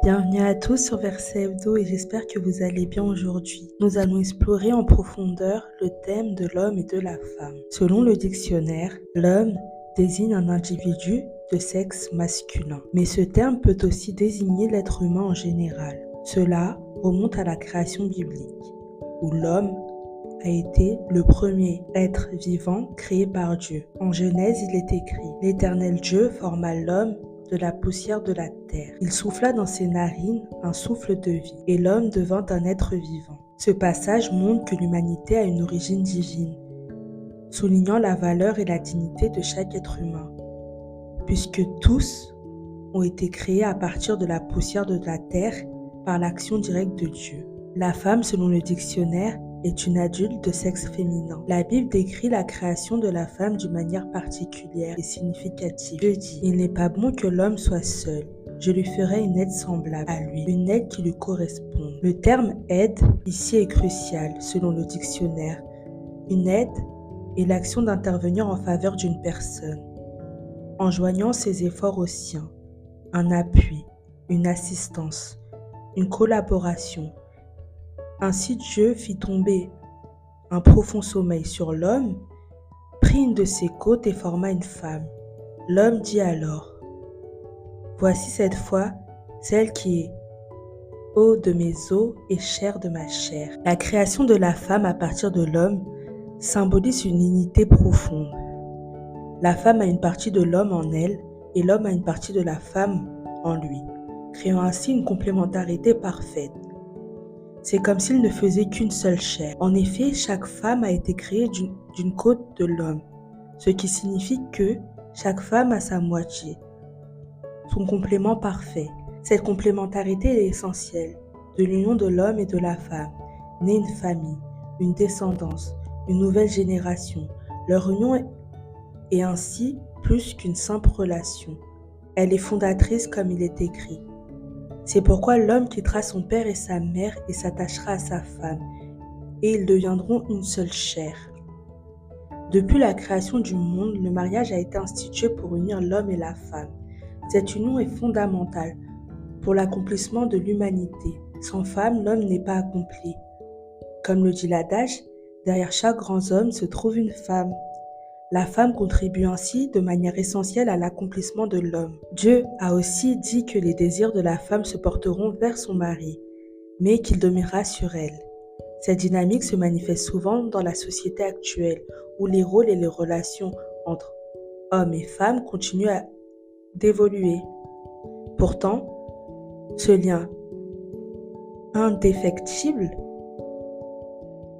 Bienvenue à tous sur Verset Hebdo et j'espère que vous allez bien aujourd'hui. Nous allons explorer en profondeur le thème de l'homme et de la femme. Selon le dictionnaire, l'homme désigne un individu de sexe masculin. Mais ce terme peut aussi désigner l'être humain en général. Cela remonte à la création biblique, où l'homme a été le premier être vivant créé par Dieu. En Genèse, il est écrit « L'Éternel Dieu forma l'homme de la poussière de la terre. Il souffla dans ses narines un souffle de vie, et l'homme devint un être vivant. » Ce passage montre que l'humanité a une origine divine, soulignant la valeur et la dignité de chaque être humain, puisque tous ont été créés à partir de la poussière de la terre par l'action directe de Dieu. La femme, selon le dictionnaire, est une adulte de sexe féminin. La Bible décrit la création de la femme d'une manière particulière et significative. Dieu dit « Il n'est pas bon que l'homme soit seul. Je lui ferai une aide semblable à lui, une aide qui lui corresponde. » Le terme « aide » ici est crucial, selon le dictionnaire. Une aide est l'action d'intervenir en faveur d'une personne, en joignant ses efforts aux siens. Un appui, une assistance, une collaboration. Ainsi Dieu fit tomber un profond sommeil sur l'homme, prit une de ses côtes et forma une femme. L'homme dit alors « Voici cette fois celle qui est eau de mes os et chair de ma chair. » La création de la femme à partir de l'homme symbolise une unité profonde. La femme a une partie de l'homme en elle et l'homme a une partie de la femme en lui, créant ainsi une complémentarité parfaite. C'est comme s'il ne faisait qu'une seule chair. En effet, chaque femme a été créée d'une côte de l'homme, ce qui signifie que chaque femme a sa moitié, son complément parfait. Cette complémentarité est essentielle. De l'union de l'homme et de la femme, naît une famille, une descendance, une nouvelle génération. Leur union est ainsi plus qu'une simple relation. Elle est fondatrice comme il est écrit. C'est pourquoi l'homme quittera son père et sa mère et s'attachera à sa femme, et ils deviendront une seule chair. Depuis la création du monde, le mariage a été institué pour unir l'homme et la femme. Cette union est fondamentale pour l'accomplissement de l'humanité. Sans femme, l'homme n'est pas accompli. Comme le dit l'adage, derrière chaque grand homme se trouve une femme. La femme contribue ainsi de manière essentielle à l'accomplissement de l'homme. Dieu a aussi dit que les désirs de la femme se porteront vers son mari, mais qu'il dominera sur elle. Cette dynamique se manifeste souvent dans la société actuelle, où les rôles et les relations entre hommes et femmes continuent d'évoluer. Pourtant, ce lien indéfectible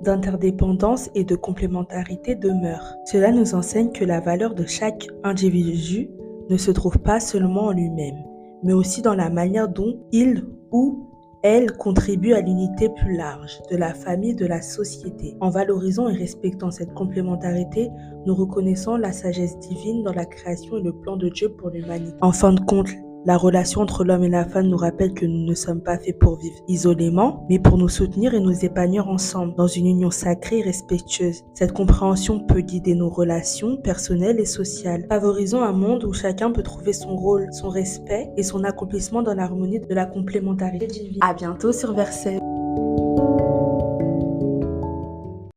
d'interdépendance et de complémentarité demeure. Cela nous enseigne que la valeur de chaque individu ne se trouve pas seulement en lui-même, mais aussi dans la manière dont il ou elle contribue à l'unité plus large de la famille, de la société. En valorisant et respectant cette complémentarité, nous reconnaissons la sagesse divine dans la création et le plan de Dieu pour l'humanité. En fin de compte, la relation entre l'homme et la femme nous rappelle que nous ne sommes pas faits pour vivre isolément, mais pour nous soutenir et nous épanouir ensemble dans une union sacrée et respectueuse. Cette compréhension peut guider nos relations personnelles et sociales. Favorisons un monde où chacun peut trouver son rôle, son respect et son accomplissement dans l'harmonie de la complémentarité divine. À bientôt sur Verset.